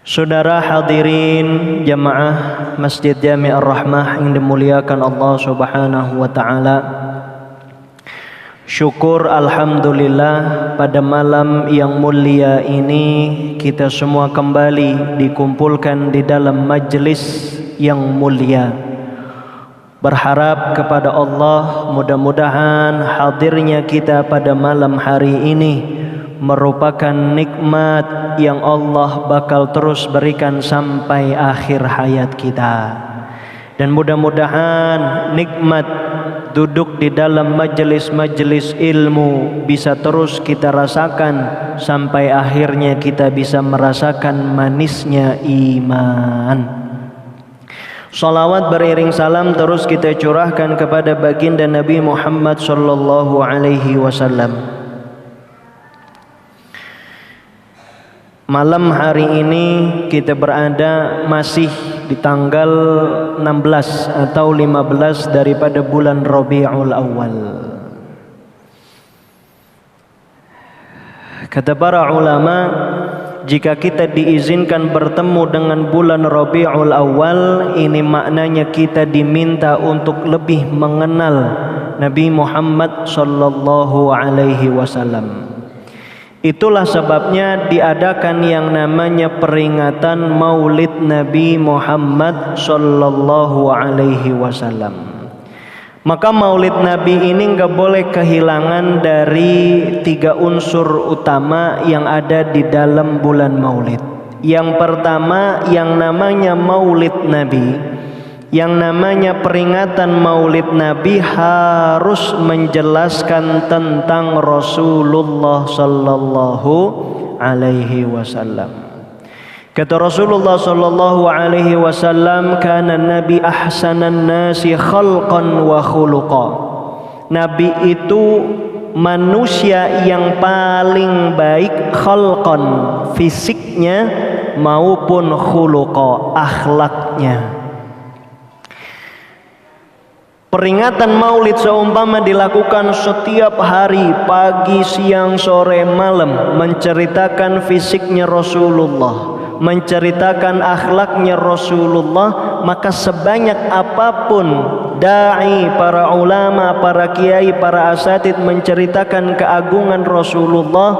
Saudara hadirin jamaah Masjid Jami' Ar-Rahmah yang dimuliakan Allah Subhanahu wa taala. Syukur alhamdulillah pada malam yang mulia ini kita semua kembali dikumpulkan di dalam majlis yang mulia. Berharap kepada Allah mudah-mudahan hadirnya kita pada malam hari ini merupakan nikmat yang Allah bakal terus berikan sampai akhir hayat kita. Dan mudah-mudahan nikmat duduk di dalam majelis-majelis ilmu bisa terus kita rasakan sampai akhirnya kita bisa merasakan manisnya iman. Salawat beriring salam terus kita curahkan kepada baginda Nabi Muhammad sallallahu alaihi wasallam. Malam hari ini kita berada masih di tanggal 16 atau 15 daripada bulan Rabiul Awal. Kata para ulama, jika kita diizinkan bertemu dengan bulan Rabiul Awal, ini maknanya kita diminta untuk lebih mengenal Nabi Muhammad sallallahu alaihi wasallam. Itulah sebabnya diadakan yang namanya peringatan Maulid Nabi Muhammad sallallahu alaihi wasallam. Maka Maulid Nabi ini enggak boleh kehilangan dari 3 unsur utama yang ada di dalam bulan Maulid. Yang pertama yang namanya Maulid Nabi, yang namanya peringatan Maulid Nabi harus menjelaskan tentang Rasulullah sallallahu alaihi wasallam. Kata Rasulullah sallallahu alaihi wasallam, kana Nabi ahsanan nasi khalqan wa khuluqa. Nabi itu manusia yang paling baik khalqan, fisiknya maupun khuluqa, akhlaknya. Peringatan Maulid seumpama dilakukan setiap hari, pagi, siang, sore, malam, menceritakan fisiknya Rasulullah, menceritakan akhlaknya Rasulullah, maka sebanyak apapun dai, para ulama, para kiai, para asatid menceritakan keagungan Rasulullah,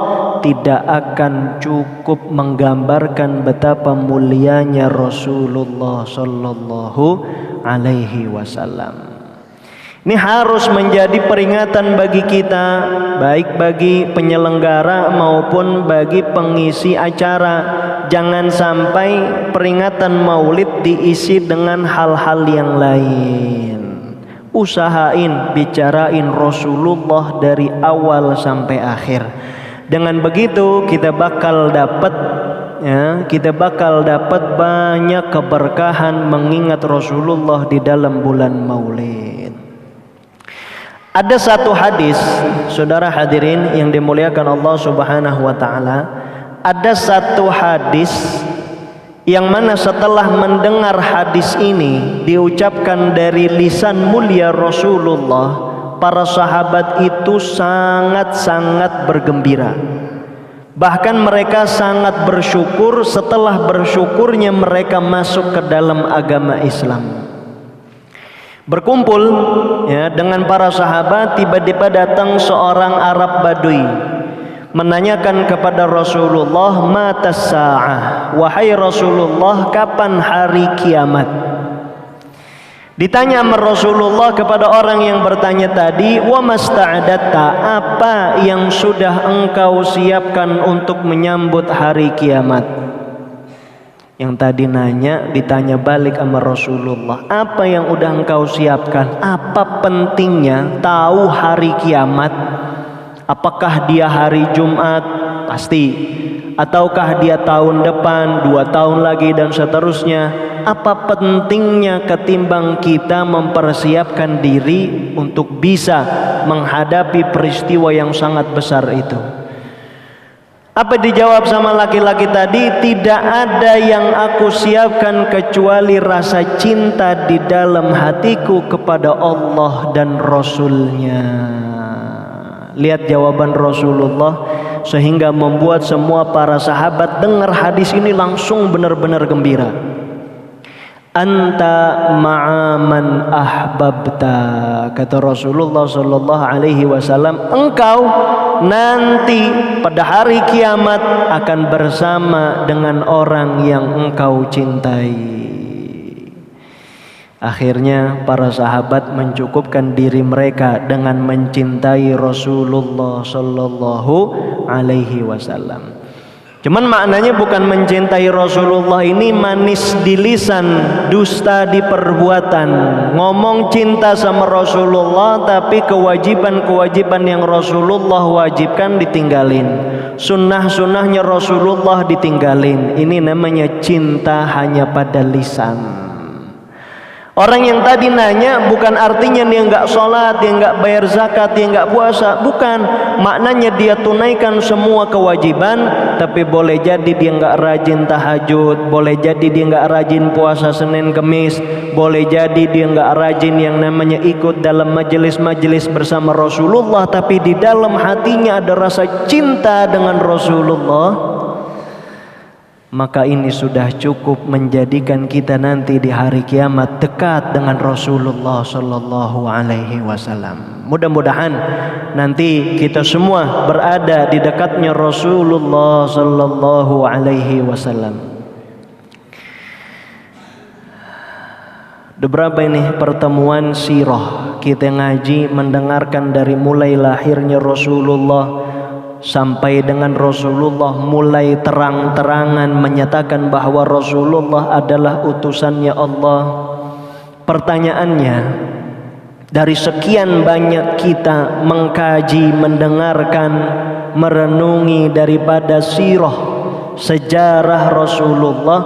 tidak akan cukup menggambarkan betapa mulianya Rasulullah sallallahu alaihi wasallam. Ini harus menjadi peringatan bagi kita, baik bagi penyelenggara maupun bagi pengisi acara. Jangan sampai peringatan Maulid diisi dengan hal-hal yang lain. Usahain bicarain Rasulullah dari awal sampai akhir. Dengan begitu kita bakal dapat banyak keberkahan mengingat Rasulullah di dalam bulan Maulid. Ada satu hadis, saudara hadirin yang dimuliakan Allah Subhanahu wa taala, ada satu hadis yang mana setelah mendengar hadis ini diucapkan dari lisan mulia Rasulullah, para sahabat itu sangat-sangat bergembira. Bahkan mereka sangat bersyukur, setelah bersyukurnya mereka masuk ke dalam agama Islam. Berkumpul dengan para sahabat, tiba-tiba datang seorang Arab Badui menanyakan kepada Rasulullah, matas sa'ah, wahai Rasulullah, kapan hari kiamat? Ditanya sama Rasulullah kepada orang yang bertanya tadi, wa masta'adatta, apa yang sudah engkau siapkan untuk menyambut hari kiamat? Yang tadi nanya ditanya balik sama Rasulullah, apa yang udah engkau siapkan? Apa pentingnya tahu hari kiamat? Apakah dia hari Jumat? Pasti. Ataukah dia tahun depan, 2 tahun lagi dan seterusnya? Apa pentingnya ketimbang kita mempersiapkan diri untuk bisa menghadapi peristiwa yang sangat besar itu? Apa dijawab sama laki-laki tadi? Tidak ada yang aku siapkan kecuali rasa cinta di dalam hatiku kepada Allah dan Rasulnya. Lihat jawaban Rasulullah, sehingga membuat semua para sahabat dengar hadis ini langsung benar-benar gembira. Anta ma'aman ahbabta, kata Rasulullah sallallahu alaihi wasallam, engkau nanti pada hari kiamat akan bersama dengan orang yang engkau cintai. Akhirnya para sahabat mencukupkan diri mereka dengan mencintai Rasulullah sallallahu alaihi wasallam. Cuman maknanya bukan mencintai Rasulullah ini manis di lisan, dusta di perbuatan. Ngomong cinta sama Rasulullah tapi kewajiban-kewajiban yang Rasulullah wajibkan ditinggalin. Sunnah-sunnahnya Rasulullah ditinggalin. Ini namanya cinta hanya pada lisan. Orang yang tadi nanya bukan artinya dia nggak sholat, dia nggak bayar zakat, dia nggak puasa. Bukan, maknanya dia tunaikan semua kewajiban, tapi boleh jadi dia nggak rajin tahajud, boleh jadi dia nggak rajin puasa Senin Kemis, boleh jadi dia nggak rajin yang namanya ikut dalam majelis-majelis bersama Rasulullah, tapi di dalam hatinya ada rasa cinta dengan Rasulullah. Maka ini sudah cukup menjadikan kita nanti di hari kiamat dekat dengan Rasulullah sallallahu alaihi wasallam. Mudah-mudahan nanti kita semua berada di dekatnya Rasulullah sallallahu alaihi wasallam. Beberapa ini pertemuan sirah kita ngaji mendengarkan dari mulai lahirnya Rasulullah sampai dengan Rasulullah mulai terang-terangan menyatakan bahwa Rasulullah adalah utusannya Allah. Pertanyaannya, dari sekian banyak kita mengkaji, mendengarkan, merenungi daripada sirah sejarah Rasulullah,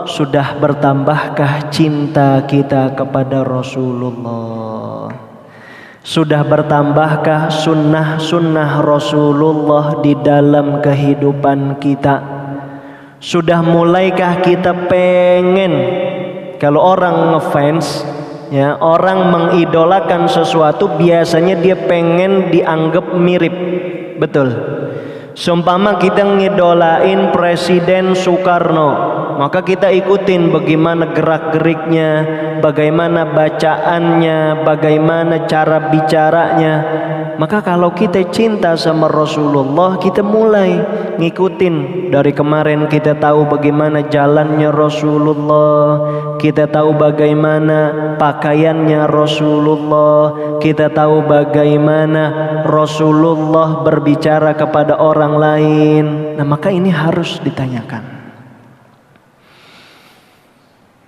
sudah bertambahkah cinta kita kepada Rasulullah? Sudah bertambahkah sunnah-sunnah Rasulullah di dalam kehidupan kita? Sudah mulaikah kita pengen, kalau orang ngefans, ya, orang mengidolakan sesuatu biasanya dia pengen dianggap mirip, betul? Seumpama kita ngidolain Presiden Soekarno, maka kita ikutin bagaimana gerak-geriknya, bagaimana bacaannya, bagaimana cara bicaranya. Maka kalau kita cinta sama Rasulullah, kita mulai ngikutin. Dari kemarin kita tahu bagaimana jalannya Rasulullah, kita tahu bagaimana pakaiannya Rasulullah, kita tahu bagaimana Rasulullah berbicara kepada orang lain. Nah, maka ini harus ditanyakan.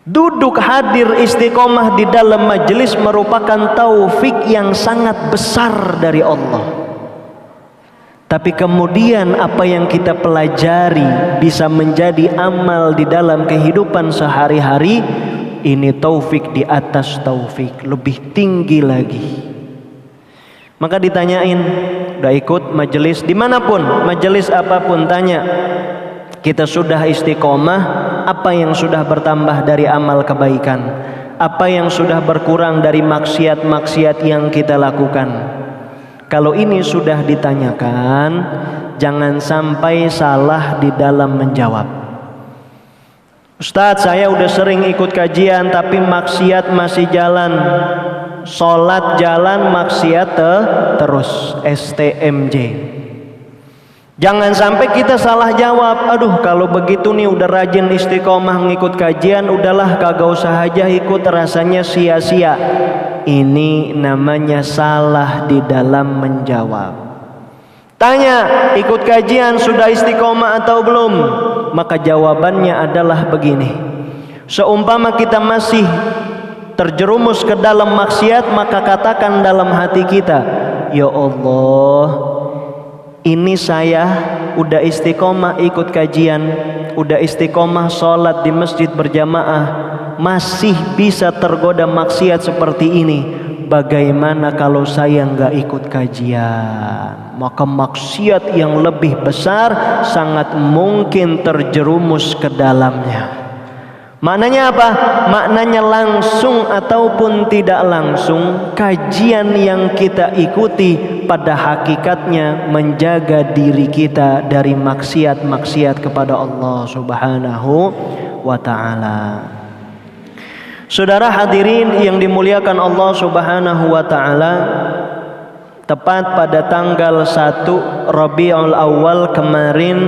Duduk hadir istiqomah di dalam majelis merupakan taufik yang sangat besar dari Allah. Tapi kemudian apa yang kita pelajari bisa menjadi amal di dalam kehidupan sehari-hari, ini taufik di atas taufik, lebih tinggi lagi. Maka ditanyain, udah ikut majelis dimanapun, majelis apapun, tanya, kita sudah istiqomah, apa yang sudah bertambah dari amal kebaikan, apa yang sudah berkurang dari maksiat-maksiat yang kita lakukan. Kalau ini sudah ditanyakan, jangan sampai salah di dalam menjawab. Ustadz, saya udah sering ikut kajian tapi maksiat masih jalan, sholat jalan, maksiat terus, STMJ. Jangan sampai kita salah jawab. Aduh, kalau begitu nih udah rajin istiqomah ngikut kajian, udahlah kagak usah aja ikut, rasanya sia-sia. Ini namanya salah di dalam menjawab. Tanya, ikut kajian sudah istiqomah atau belum? Maka jawabannya adalah begini. Seumpama kita masih terjerumus ke dalam maksiat, maka katakan dalam hati kita, ya Allah, ini saya udah istiqomah ikut kajian, udah istiqomah sholat di masjid berjamaah, masih bisa tergoda maksiat seperti ini. Bagaimana kalau saya nggak ikut kajian? Maka maksiat yang lebih besar sangat mungkin terjerumus ke dalamnya. Maknanya apa? Maknanya langsung ataupun tidak langsung, kajian yang kita ikuti pada hakikatnya menjaga diri kita dari maksiat-maksiat kepada Allah Subhanahu wa ta'ala. Saudara hadirin yang dimuliakan Allah Subhanahu wa ta'ala, tepat pada tanggal 1 Rabiul Awal kemarin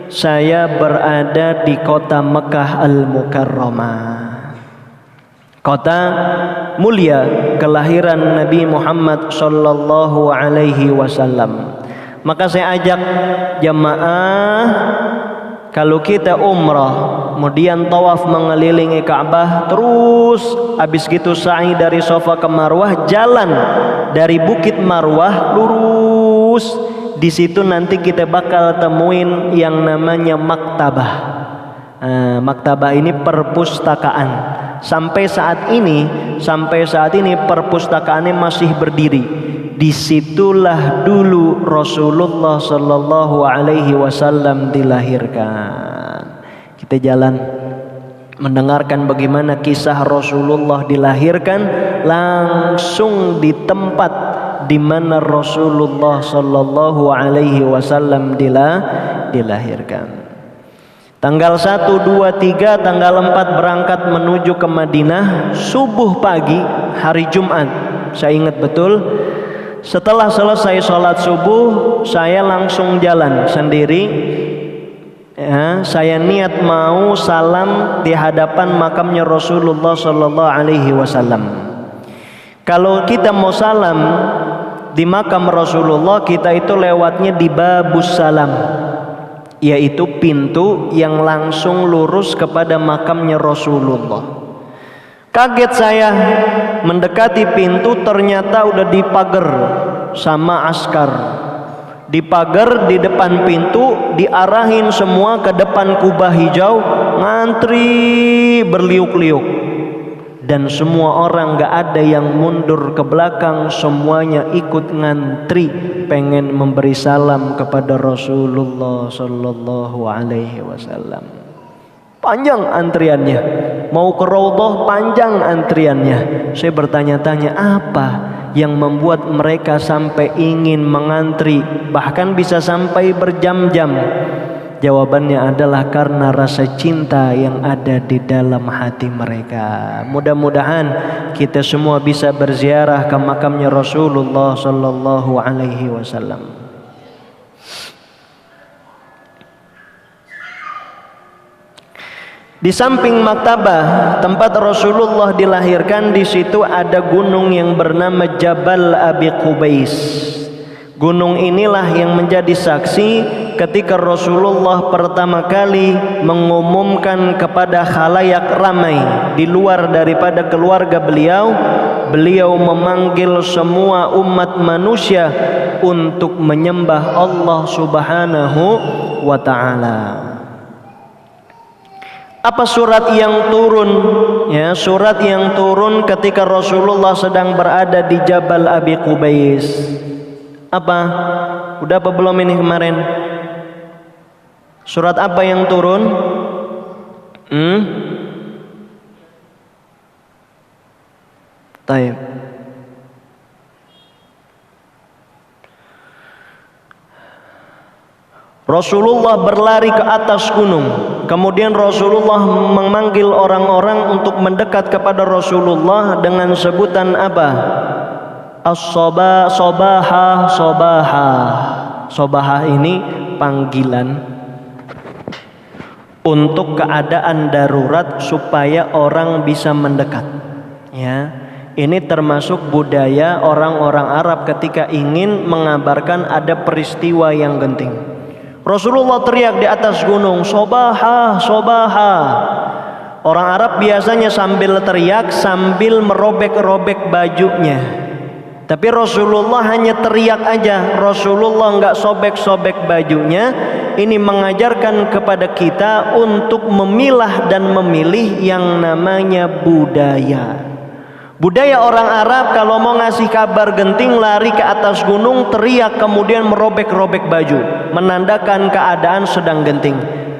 saya berada di kota Mekah Al-Mukarramah, kota mulia kelahiran Nabi Muhammad sallallahu alaihi wasallam. Maka saya ajak jamaah, kalau kita umrah kemudian tawaf mengelilingi Ka'bah, terus habis gitu sa'i dari Safa ke Marwah, jalan dari Bukit Marwah lurus, di situ nanti kita bakal temuin yang namanya maktabah. Maktabah ini perpustakaan. Sampai saat ini perpustakaannya masih berdiri. Disitulah dulu Rasulullah Sallallahu Alaihi Wasallam dilahirkan. Kita jalan mendengarkan bagaimana kisah Rasulullah dilahirkan langsung di tempat di mana Rasulullah Sallallahu Alaihi Wasallam dilahirkan. Tanggal 1, 2, 3, tanggal 4 berangkat menuju ke Madinah. Subuh pagi hari Jumat, saya ingat betul. Setelah selesai sholat subuh, saya langsung jalan sendiri. Saya niat mau salam di hadapan makamnya Rasulullah Sallallahu Alaihi Wasallam. Kalau kita mau salam di makam Rasulullah, kita itu lewatnya di Babus Salam, yaitu pintu yang langsung lurus kepada makamnya Rasulullah. Kaget saya mendekati pintu, ternyata udah dipagar sama askar. Dipagar di depan pintu, diarahin semua ke depan kubah hijau, ngantri berliuk-liuk. Dan semua orang gak ada yang mundur ke belakang, semuanya ikut ngantri pengen memberi salam kepada Rasulullah Sallallahu Alaihi Wasallam. Panjang antriannya, mau ke Raudhah panjang antriannya. Saya bertanya-tanya, apa yang membuat mereka sampai ingin mengantri, bahkan bisa sampai berjam-jam? Jawabannya adalah karena rasa cinta yang ada di dalam hati mereka. Mudah-mudahan kita semua bisa berziarah ke makamnya Rasulullah Sallallahu Alaihi Wasallam. Di samping maktabah tempat Rasulullah dilahirkan, di situ ada gunung yang bernama Jabal Abi Qubais. Gunung inilah yang menjadi saksi ketika Rasulullah pertama kali mengumumkan kepada khalayak ramai di luar daripada keluarga beliau, beliau memanggil semua umat manusia untuk menyembah Allah Subhanahu wa ta'ala. Apa surat yang turun? Ya, surat yang turun ketika Rasulullah sedang berada di Jabal Abi Qubais. Apa? Udah apa belum ini kemarin? Surat apa yang turun? Taib. Rasulullah berlari ke atas gunung. Kemudian Rasulullah memanggil orang-orang untuk mendekat kepada Rasulullah dengan sebutan apa? As-sobah, sobahah, sobahah. Sobahah ini panggilan untuk keadaan darurat supaya orang bisa mendekat. Ya, ini termasuk budaya orang-orang Arab ketika ingin mengabarkan ada peristiwa yang genting. Rasulullah teriak di atas gunung, sobahah, sobahah. Orang Arab biasanya sambil teriak sambil merobek-robek bajunya. Tapi Rasulullah hanya teriak aja. Rasulullah nggak sobek-sobek bajunya. Ini mengajarkan kepada kita untuk memilah dan memilih yang namanya budaya. Budaya orang Arab kalau mau ngasih kabar genting lari ke atas gunung, teriak kemudian merobek-robek baju, menandakan keadaan sedang genting.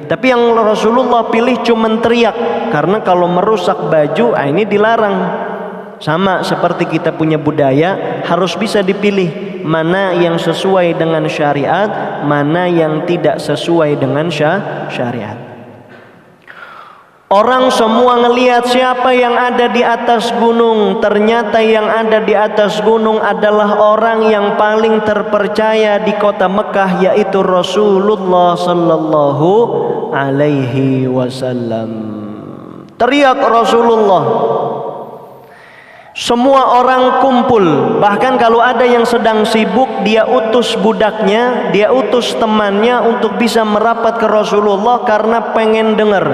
Tapi yang Rasulullah pilih cuma teriak, karena kalau merusak baju ini dilarang. Sama seperti kita punya budaya, harus bisa dipilih mana yang sesuai dengan syariat, mana yang tidak sesuai dengan syariat. Orang semua ngelihat siapa yang ada di atas gunung. Ternyata yang ada di atas gunung adalah orang yang paling terpercaya di kota Mekah, yaitu Rasulullah sallallahu alaihi wasallam. Teriak Rasulullah. Semua orang kumpul. Bahkan kalau ada yang sedang sibuk, dia utus budaknya, dia utus temannya untuk bisa merapat ke Rasulullah karena pengen dengar.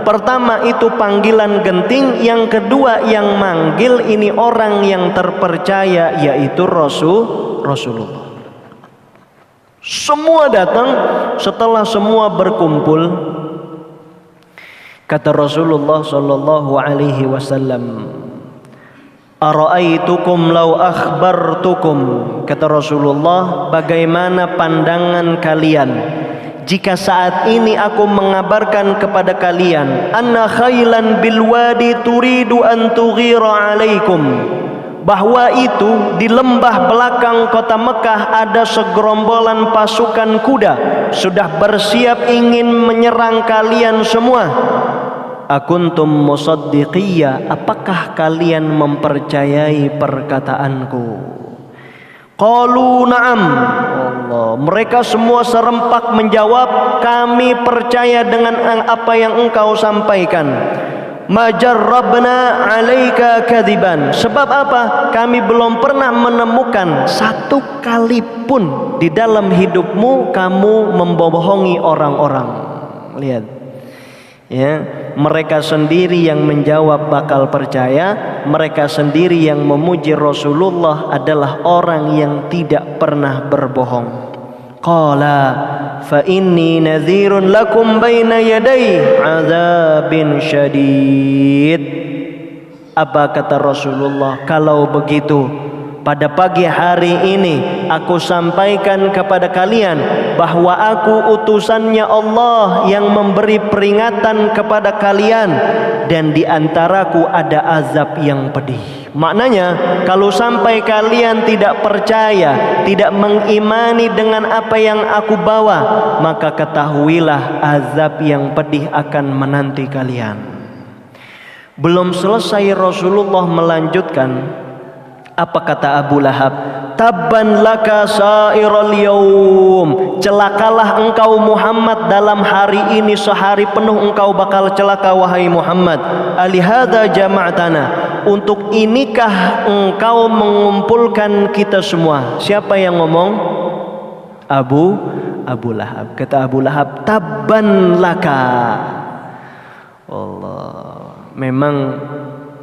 Pertama itu panggilan genting, yang kedua yang manggil ini orang yang terpercaya, yaitu Rasulullah. Semua datang. Setelah semua berkumpul, kata Rasulullah sallallahu alaihi wasallam, "Ara'aitukum law akhbartukum," kata Rasulullah, "bagaimana pandangan kalian jika saat ini aku mengabarkan kepada kalian, anna khailan bil wadi turidu an tughira alaikum, bahwa itu di lembah belakang kota Mekah ada segerombolan pasukan kuda sudah bersiap ingin menyerang kalian semua. Akuntum musaddiqiyya, apakah kalian mempercayai perkataanku?" Qalu na'am. Allah, mereka semua serempak menjawab, kami percaya dengan apa yang engkau sampaikan. Majarrabna 'alaika kadiban. Sebab apa? Kami belum pernah menemukan satu kali pun di dalam hidupmu kamu membohongi orang-orang. Lihat. Ya, mereka sendiri yang menjawab bakal percaya, mereka sendiri yang memuji Rasulullah adalah orang yang tidak pernah berbohong. Qala fa inni nadhirun lakum baina yaday azabin syadid. Apa kata Rasulullah? Kalau begitu, pada pagi hari ini aku sampaikan kepada kalian bahwa aku utusannya Allah yang memberi peringatan kepada kalian, dan di antaraku ada azab yang pedih. Maknanya, kalau sampai kalian tidak percaya, tidak mengimani dengan apa yang aku bawa, maka ketahuilah azab yang pedih akan menanti kalian. Belum selesai Rasulullah melanjutkan. Apa kata Abu Lahab? Tabban laka sairal yaum. Celakalah engkau Muhammad, dalam hari ini sehari penuh engkau bakal celaka wahai Muhammad. Alihada jama'tana. Untuk inikah engkau mengumpulkan kita semua? Siapa yang ngomong? Abu Lahab. Kata Abu Lahab, tabban laka. Allah, memang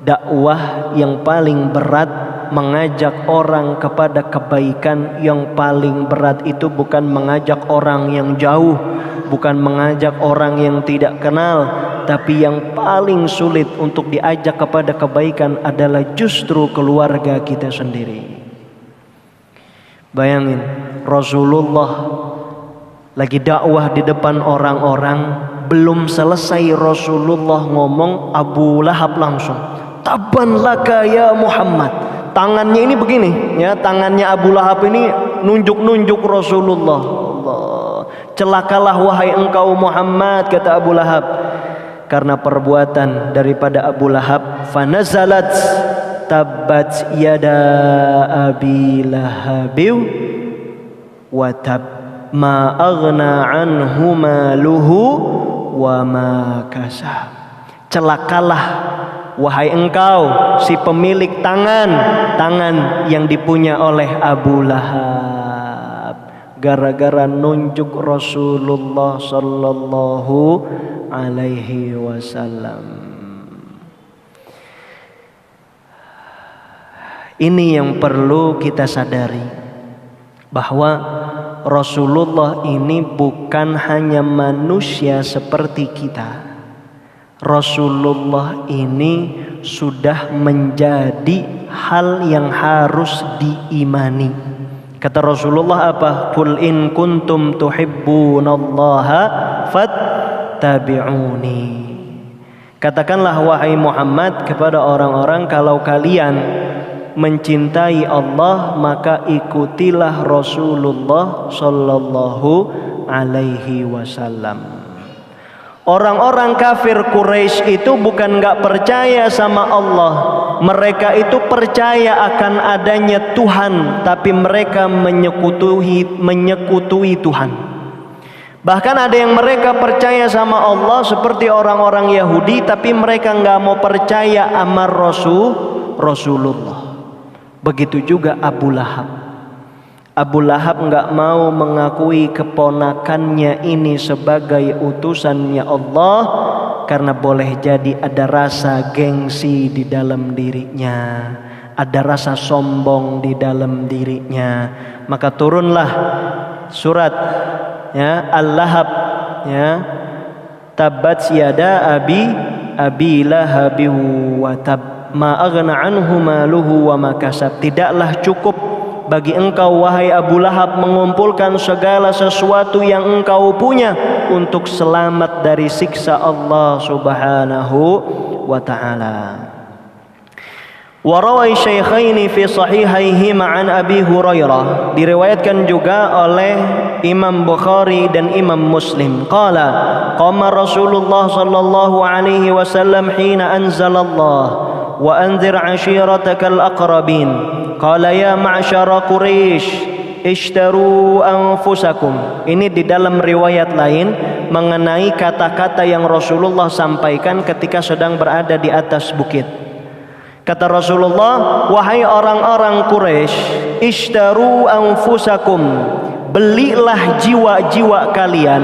dakwah yang paling berat, mengajak orang kepada kebaikan yang paling berat itu bukan mengajak orang yang jauh, bukan mengajak orang yang tidak kenal, tapi yang paling sulit untuk diajak kepada kebaikan adalah justru keluarga kita sendiri. Bayangin, Rasulullah lagi dakwah di depan orang-orang, belum selesai Rasulullah ngomong, Abu Lahab langsung, "Tabban laka ya Muhammad." Tangannya ini begini, ya, tangannya Abu Lahab ini nunjuk-nunjuk Rasulullah. Allah, celakalah wahai engkau Muhammad, kata Abu Lahab. Karena perbuatan daripada Abu Lahab, fanazalat tabbat yada abi lahabiw wa tab ma aghna anhu maluhu wa ma kasab. Celakalah wahai engkau si pemilik tangan yang dipunya oleh Abu Lahab, gara-gara nunjuk Rasulullah sallallahu alaihi wasallam. Ini yang perlu kita sadari, bahwa Rasulullah ini bukan hanya manusia seperti kita. Rasulullah ini sudah menjadi hal yang harus diimani. Kata Rasulullah apa? Qul in kuntum tuhibbunallaha fattabi'uni. Katakanlah wahai Muhammad kepada orang-orang, kalau kalian mencintai Allah maka ikutilah Rasulullah sallallahu alaihi wasallam. Orang-orang kafir Quraisy itu bukan gak percaya sama Allah, mereka itu percaya akan adanya Tuhan, tapi mereka menyekutui Tuhan. Bahkan ada yang mereka percaya sama Allah seperti orang-orang Yahudi, tapi mereka gak mau percaya sama Rasulullah. Begitu juga Abu Lahab. Abu Lahab nggak mau mengakui keponakannya ini sebagai utusannya Allah karena boleh jadi ada rasa gengsi di dalam dirinya, ada rasa sombong di dalam dirinya. Maka turunlah surat ya Al-Lahab ya, Tabbat yada abi lahabi wa tab ma aghna anhu maluhu wa ma kasab. Tidaklah cukup bagi engkau wahai Abu Lahab mengumpulkan segala sesuatu yang engkau punya untuk selamat dari siksa Allah Subhanahu wa taala. Wa rawai syaikhaini fi sahihaihima an Abi Hurairah, diriwayatkan juga oleh Imam Bukhari dan Imam Muslim. Qala qama Rasulullah sallallahu alaihi wasallam hina anzalallah wa anzir ashiratakal aqrabin. Qala ya ma'syara Quraisy ishtaru anfusakum. Ini di dalam riwayat lain mengenai kata-kata yang Rasulullah sampaikan ketika sedang berada di atas bukit. Kata Rasulullah, wahai orang-orang Quraisy, ishtaru anfusakum, belilah jiwa-jiwa kalian.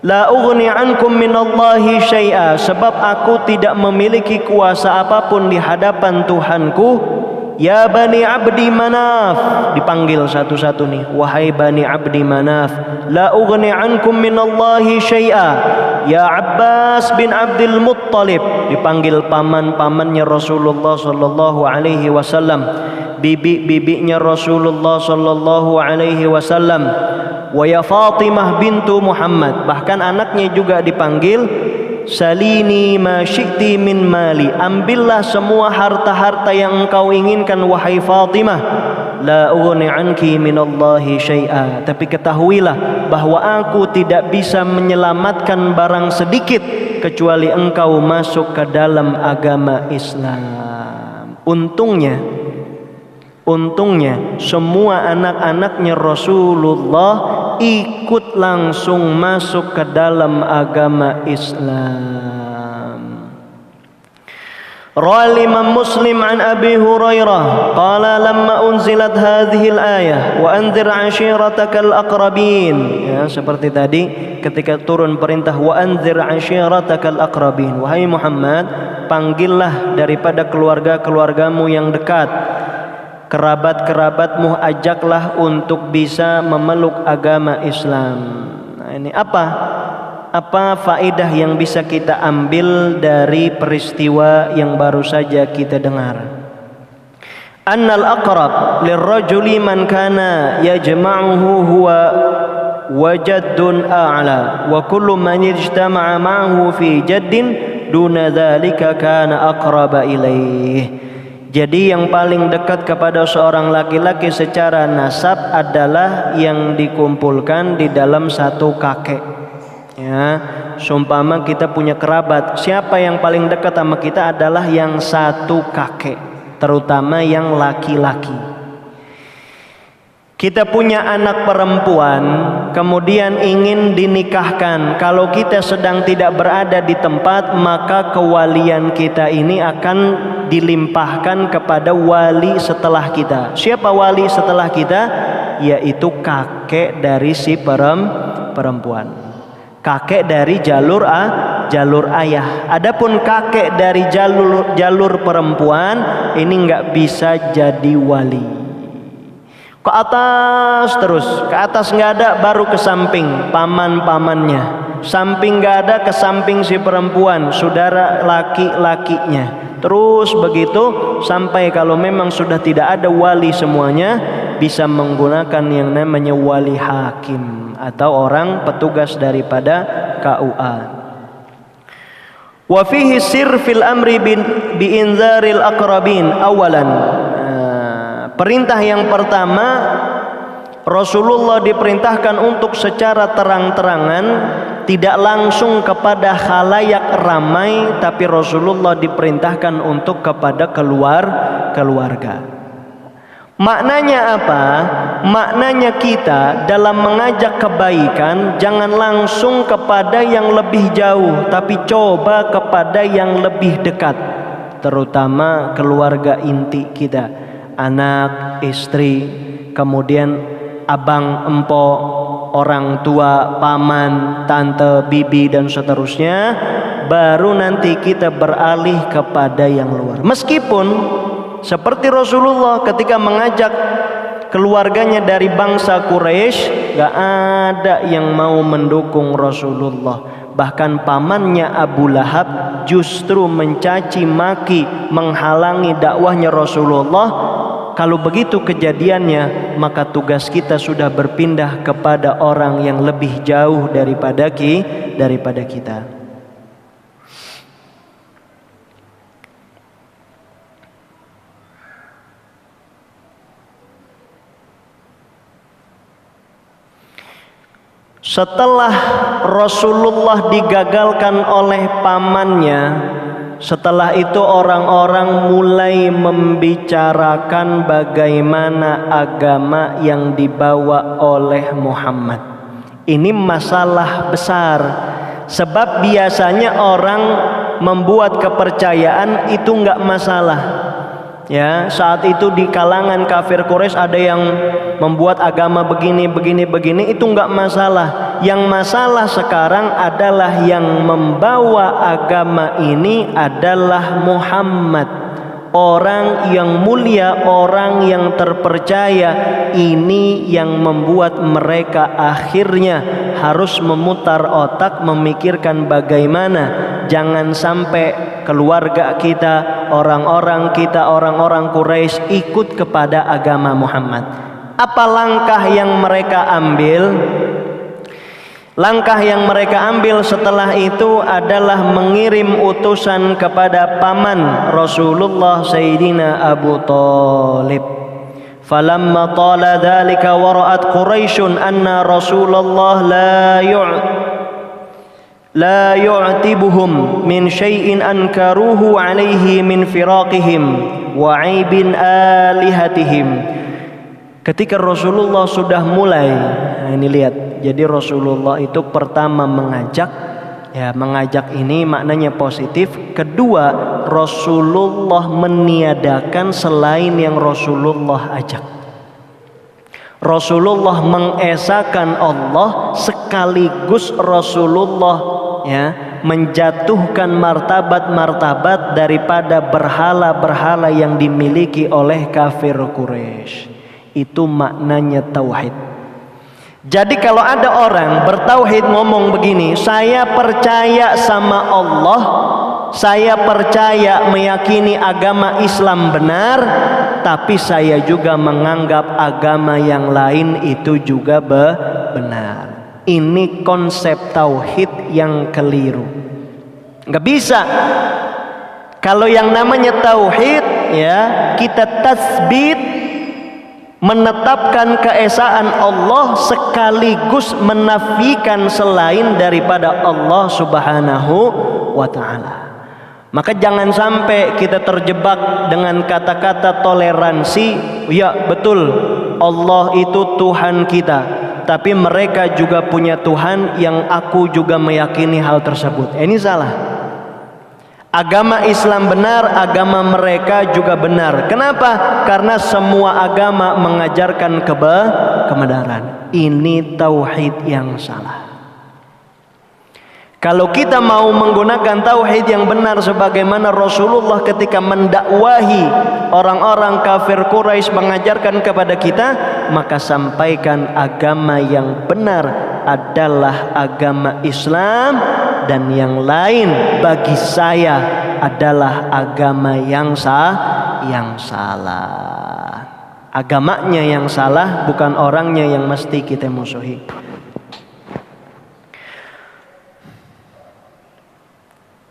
La ughni ankum minallahi syai'a, sebab aku tidak memiliki kuasa apapun di hadapan Tuhanku. Ya Bani Abdi Manaf, dipanggil satu-satu nih, wahai Bani Abdi Manaf, la ughni ankum minallahi syai'a. Ya Abbas bin Abdul Muttalib, dipanggil paman-pamannya Rasulullah sallallahu alaihi wasallam, bibi-bibinya Rasulullah sallallahu alaihi wasallam. Wa ya Fatimah bintu Muhammad, bahkan anaknya juga dipanggil. Salini ma syi'ti min mali, ambillah semua harta-harta yang engkau inginkan wahai Fatimah. La ughni anki minallahi syai'a, tapi ketahuilah bahwa aku tidak bisa menyelamatkan barang sedikit kecuali engkau masuk ke dalam agama Islam. Untungnya semua anak-anaknya Rasulullah ikut langsung masuk ke dalam agama Islam. Rawal Imam Muslim an Abi Hurairah qala lamma unzilat hadhihi al-ayah wa anzir 'ashiratakal aqrabin. Ya, seperti tadi ketika turun perintah wa anzir 'ashiratakal aqrabin, wahai Muhammad, panggillah daripada keluarga-keluargamu yang dekat, kerabat-kerabatmu ajaklah untuk bisa memeluk agama Islam. Nah, ini apa faedah yang bisa kita ambil dari peristiwa yang baru saja kita dengar? Annal aqrab lirrajuli man kana yajma'uhu huwa wajaddun a'la wa kullu man ijtama'a ma'ahu fi jaddin duna dzalika kana aqraba ilaih. Jadi yang paling dekat kepada seorang laki-laki secara nasab adalah yang dikumpulkan di dalam satu kakek. Ya, seumpama kita punya kerabat, siapa yang paling dekat sama kita adalah yang satu kakek, terutama yang laki-laki. Kita punya anak perempuan, kemudian ingin dinikahkan. Kalau kita sedang tidak berada di tempat, maka kewalian kita ini akan dilimpahkan kepada wali setelah kita. Siapa wali setelah kita? Yaitu kakek dari si perempuan. Kakek dari jalur ayah. Adapun kakek dari jalur perempuan ini nggak bisa jadi wali. Ke atas terus, ke atas nggak ada, baru ke samping paman-pamannya, samping nggak ada, ke samping si perempuan, saudara laki-lakinya, terus begitu sampai kalau memang sudah tidak ada wali semuanya, bisa menggunakan yang namanya wali hakim atau orang petugas daripada KUA. Wa fihi sir fil amri bi inzaril aqrabin awalan. Perintah yang pertama, Rasulullah diperintahkan untuk secara terang-terangan, tidak langsung kepada khalayak ramai, tapi Rasulullah diperintahkan untuk kepada keluarga. Maknanya apa? Maknanya kita dalam mengajak kebaikan jangan langsung kepada yang lebih jauh, tapi coba kepada yang lebih dekat, terutama keluarga inti kita, anak, istri, kemudian abang, empok, orang tua, paman, tante, bibi, dan seterusnya. Baru nanti kita beralih kepada yang luar. Meskipun seperti Rasulullah ketika mengajak keluarganya dari bangsa Quraisy, gak ada yang mau mendukung Rasulullah. Bahkan pamannya Abu Lahab justru mencaci maki, menghalangi dakwahnya Rasulullah. Kalau begitu kejadiannya, maka tugas kita sudah berpindah kepada orang yang lebih jauh daripada kita. Setelah Rasulullah digagalkan oleh pamannya, setelah itu orang-orang mulai membicarakan bagaimana agama yang dibawa oleh Muhammad. Ini masalah besar, sebab biasanya orang membuat kepercayaan itu enggak masalah. Ya, saat itu di kalangan kafir Quraisy ada yang membuat agama begini, itu enggak masalah. Yang masalah sekarang adalah yang membawa agama ini adalah Muhammad, orang yang mulia, orang yang terpercaya. Ini yang membuat mereka akhirnya harus memutar otak, memikirkan bagaimana jangan sampai keluarga kita, orang-orang Quraisy ikut kepada agama Muhammad. Apa langkah yang mereka ambil? Langkah yang mereka ambil setelah itu adalah mengirim utusan kepada paman Rasulullah Sayyidina Abu Thalib. Falamma tala dzalika wa ra'at Quraisyun anna Rasulullah la yu'tibuhum min syai'in ankaruhu alaihi min firaqihim wa aibin alihatihim. Ketika Rasulullah sudah mulai, nah ini lihat, jadi Rasulullah itu pertama mengajak, ya mengajak ini maknanya positif. Kedua, Rasulullah meniadakan selain yang Rasulullah ajak. Rasulullah mengesahkan Allah, sekaligus Rasulullah ya menjatuhkan martabat-martabat daripada berhala-berhala yang dimiliki oleh kafir Quraisy. Itu maknanya tauhid. Jadi kalau ada orang bertauhid ngomong begini, saya percaya sama Allah, saya percaya meyakini agama Islam benar, tapi saya juga menganggap agama yang lain itu juga benar. Ini konsep tauhid yang keliru. Nggak bisa. Kalau yang namanya tauhid, ya kita tasbit, menetapkan keesaan Allah sekaligus menafikan selain daripada Allah Subhanahu wa ta'ala. Maka jangan sampai kita terjebak dengan kata-kata toleransi. Ya betul, Allah itu Tuhan kita, tapi mereka juga punya Tuhan yang aku juga meyakini hal tersebut. Ini salah. Agama Islam benar, agama mereka juga benar. Kenapa? Karena semua agama mengajarkan kebenaran. Ini tauhid yang salah. Kalau kita mau menggunakan tauhid yang benar sebagaimana Rasulullah ketika mendakwahi orang-orang kafir Quraisy mengajarkan kepada kita, maka sampaikan agama yang benar adalah agama Islam, dan yang lain bagi saya adalah agama yang salah. Agamanya yang salah, bukan orangnya yang mesti kita musuhi.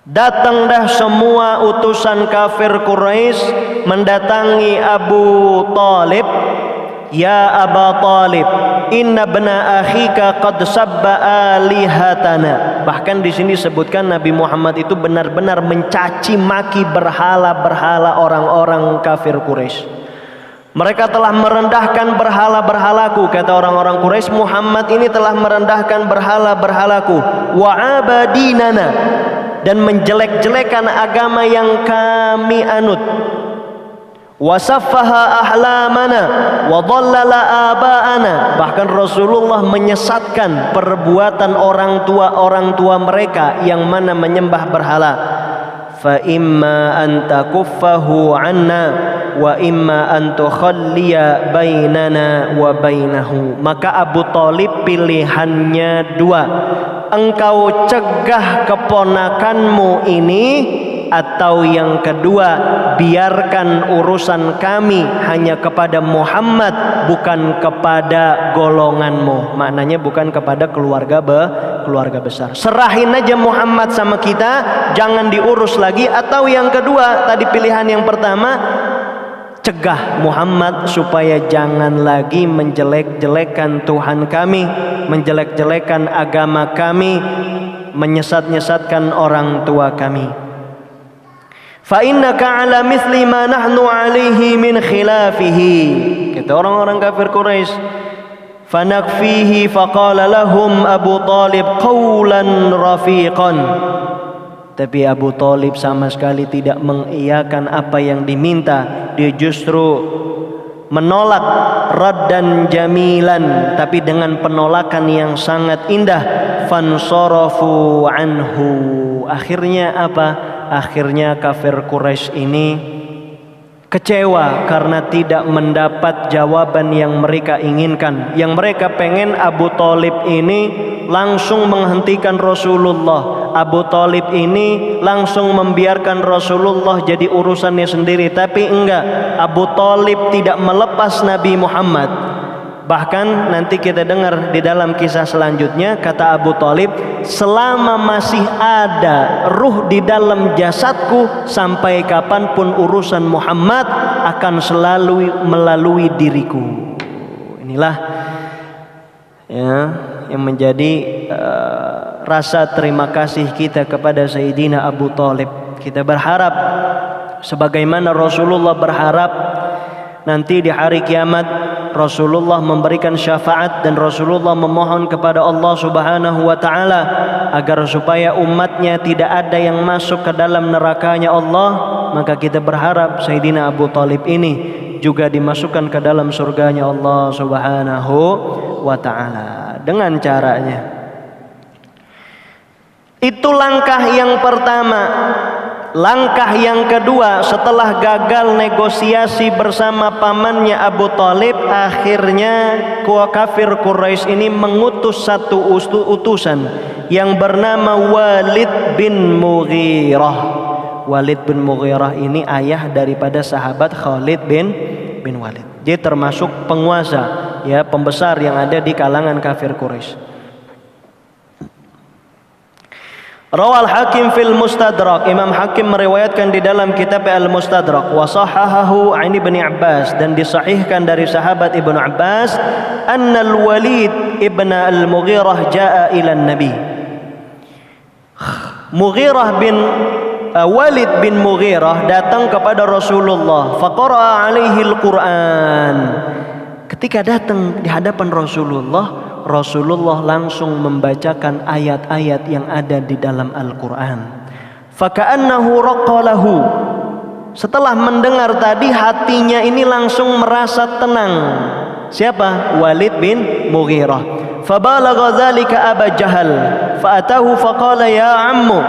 Datang dah semua utusan kafir Quraisy mendatangi Abu Talib. Ya Aba Talib, inna bna akhika qad sabba alihatana. Bahkan di sini sebutkan Nabi Muhammad itu benar-benar mencaci maki berhala-berhala orang-orang kafir Quraisy. Mereka telah merendahkan berhala-berhalaku, kata orang-orang Quraisy. Muhammad ini telah merendahkan berhala-berhalaku. Wa abadinana, dan menjelek-jelekan agama yang kami anut. Wasaffaha ahlamana wa dhallala aba'ana. Bahkan Rasulullah menyesatkan perbuatan orang tua mereka yang mana menyembah berhala. Fa imma an takuffahu anna wa imma an tukhalliya bainana wa bainahu. Maka Abu Talib pilihannya dua. Engkau cegah keponakanmu ini, atau yang kedua, biarkan urusan kami hanya kepada Muhammad, bukan kepada golonganmu. Maknanya bukan kepada keluarga besar. Serahin aja Muhammad sama kita, jangan diurus lagi. Atau yang kedua, tadi pilihan yang pertama, cegah Muhammad supaya jangan lagi menjelek-jelekan Tuhan kami, menjelek-jelekan agama kami, menyesat-nyesatkan orang tua kami. Fa innaka ala mithli ma nahnu alaihi min khilafihi. Kata orang-orang kafir Quraisy. Fanakfihi faqala lahum Abu Talib qawlan rafiqan. Tapi Abu Talib sama sekali tidak mengiyakan apa yang diminta. Dia justru menolak raddan jamilan, tapi dengan penolakan yang sangat indah. Fansarafu anhu. Akhirnya apa? Akhirnya kafir Quraisy ini kecewa karena tidak mendapat jawaban yang mereka inginkan. Yang mereka pengen Abu Talib ini langsung menghentikan Rasulullah. Abu Talib ini langsung membiarkan Rasulullah jadi urusannya sendiri. Tapi enggak, Abu Talib tidak melepas Nabi Muhammad. Bahkan nanti kita dengar di dalam kisah selanjutnya, kata Abu Talib, selama masih ada ruh di dalam jasadku, sampai kapanpun urusan Muhammad akan selalu melalui diriku. Inilah ya yang menjadi rasa terima kasih kita kepada Sayyidina Abu Talib. Kita berharap sebagaimana Rasulullah berharap nanti di hari kiamat Rasulullah memberikan syafaat dan Rasulullah memohon kepada Allah Subhanahu wa taala agar supaya umatnya tidak ada yang masuk ke dalam nerakanya Allah. Maka kita berharap Sayyidina Abu Talib ini juga dimasukkan ke dalam surganya Allah Subhanahu wa taala dengan caranya. Itu langkah yang pertama. Langkah yang kedua, setelah gagal negosiasi bersama pamannya Abu Talib, akhirnya kafir Quraisy ini mengutus satu utusan yang bernama Walid bin Mughirah. Walid bin Mughirah ini ayah daripada sahabat Khalid bin Walid. Dia termasuk penguasa, ya, pembesar yang ada di kalangan kafir Quraisy. Rawal Hakim fil Mustadrak. Imam Hakim meriwayatkan di dalam kitab Al-Mustadrak. Wa sahahahu 'an Ibnu Abbas, dan disahihkan dari sahabat Ibnu Abbas, annal Walid ibn al-Mughirah jaa ila Nabi. Walid bin Mughirah datang kepada Rasulullah. Faqara'a alaihi al-Qur'an. Ketika datang di hadapan Rasulullah langsung membacakan ayat-ayat yang ada di dalam Al-Quran. Faka'annahu raqalahu. Setelah mendengar tadi, hatinya ini langsung merasa tenang. Siapa? Walid bin Mughirah. Fabalagha dzalika Aba Jahal fa'atahu faqala ya ammu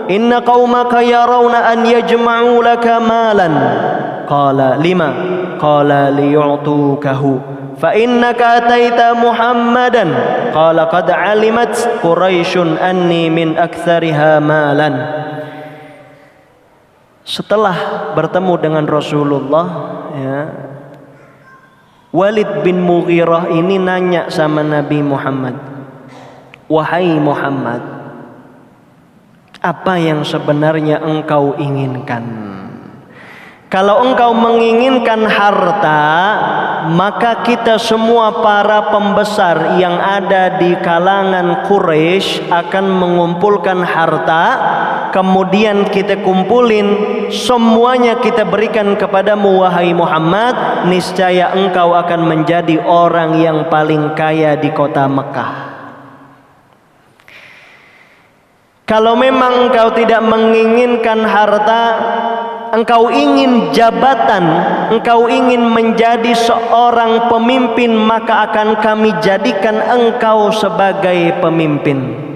inna qaumaka yarawna an yajma'u laka malan. Qala lima? Qala liyu'tukahu. فَإِنَّكَ أَتَيْتَ مُحَمَّدًا قَالَ قَدْ عَلِمَتْ قُرَيْشٌ أَنِّي مِنْ أَكْثَرِهَا مَالًا. Setelah bertemu dengan Rasulullah, ya, Walid bin Mughirah ini nanya sama Nabi Muhammad, "Wahai Muhammad, apa yang sebenarnya engkau inginkan? Kalau engkau menginginkan harta, maka kita semua para pembesar yang ada di kalangan Quraisy akan mengumpulkan harta, kemudian kita kumpulin semuanya kita berikan kepadamu wahai Muhammad, niscaya engkau akan menjadi orang yang paling kaya di kota Mekah. Kalau memang engkau tidak menginginkan harta, engkau ingin jabatan, engkau ingin menjadi seorang pemimpin, maka akan kami jadikan engkau sebagai pemimpin.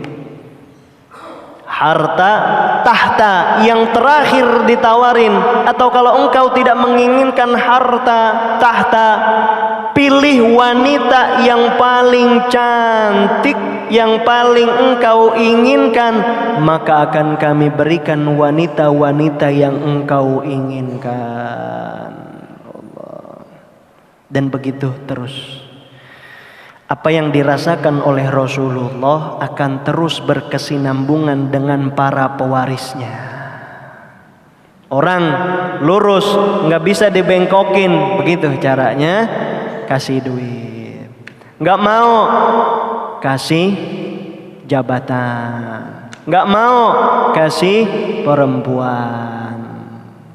Harta, tahta yang terakhir ditawarin. Atau kalau engkau tidak menginginkan harta, tahta, pilih wanita yang paling cantik, yang paling engkau inginkan, maka akan kami berikan wanita-wanita yang engkau inginkan." Allah. Dan begitu terus. Apa yang dirasakan oleh Rasulullah akan terus berkesinambungan dengan para pewarisnya. Orang lurus, nggak bisa dibengkokin, begitu caranya. Kasih duit, nggak mau kasih jabatan, nggak mau kasih perempuan.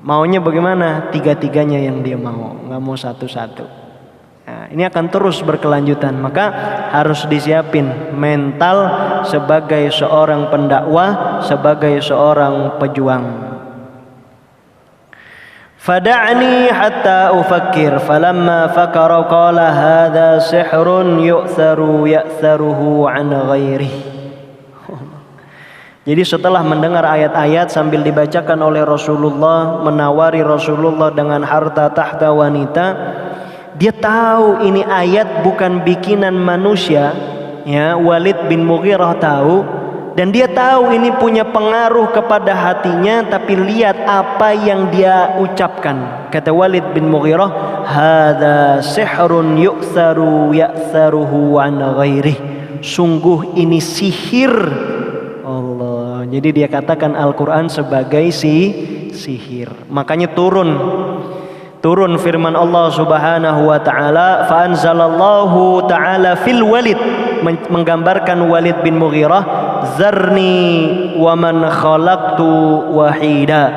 Maunya bagaimana? Tiga-tiganya yang dia mau, nggak mau satu-satu. Nah, ini akan terus berkelanjutan. Maka harus disiapin mental sebagai seorang pendakwah, sebagai seorang pejuang. Fada'ni hatta ufakkir falamma fakara qala hadha sihrun ya'tharuhu an ghairi. Jadi setelah mendengar ayat-ayat sambil dibacakan oleh Rasulullah, menawari Rasulullah dengan harta tahta wanita, dia tahu ini ayat bukan bikinan manusia, ya. Walid bin Mughirah tahu. Dan dia tahu ini punya pengaruh kepada hatinya, tapi lihat apa yang dia ucapkan. Kata Walid bin Mughirah, "Hadza sihrun ya'tharuhu an ghairihi." Sungguh ini sihir. Allah. Jadi dia katakan Al-Qur'an sebagai sihir. Makanya turun firman Allah Subhanahu wa taala, fa anzalallahu taala fil Walid, menggambarkan Walid bin Mughirah, "Zarni wa man khalaqtu wahida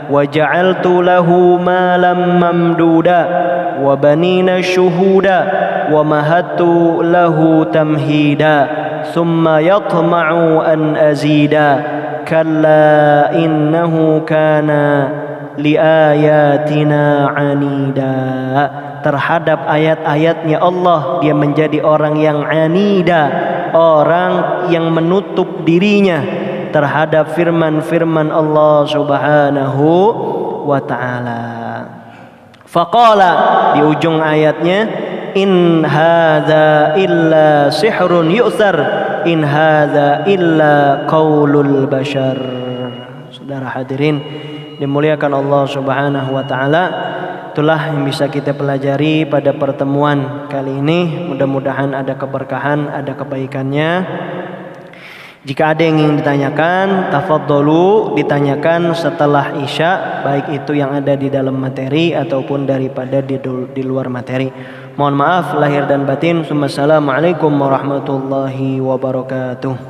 wa ja'altu lahu malam mamduda wa banina syuhuda wa mahattu lahu tamhida thumma yatma'u an azida kalla innahu kana liayatina anida." Terhadap ayat-ayatnya Allah dia menjadi orang yang anida, orang yang menutup dirinya terhadap firman-firman Allah Subhanahu wa ta'ala. Faqala, di ujung ayatnya, "In hadza illa sihrun yu'thar, in hadza illa qaulul bashar." Saudara hadirin dimuliakan Allah Subhanahu wa taala, itulah yang bisa kita pelajari pada pertemuan kali ini. Mudah-mudahan ada keberkahan, ada kebaikannya. Jika ada yang ingin ditanyakan, tafadhalu, ditanyakan setelah Isya, baik itu yang ada di dalam materi ataupun daripada di luar materi. Mohon maaf lahir dan batin. Assalamualaikum warahmatullahi wabarakatuh.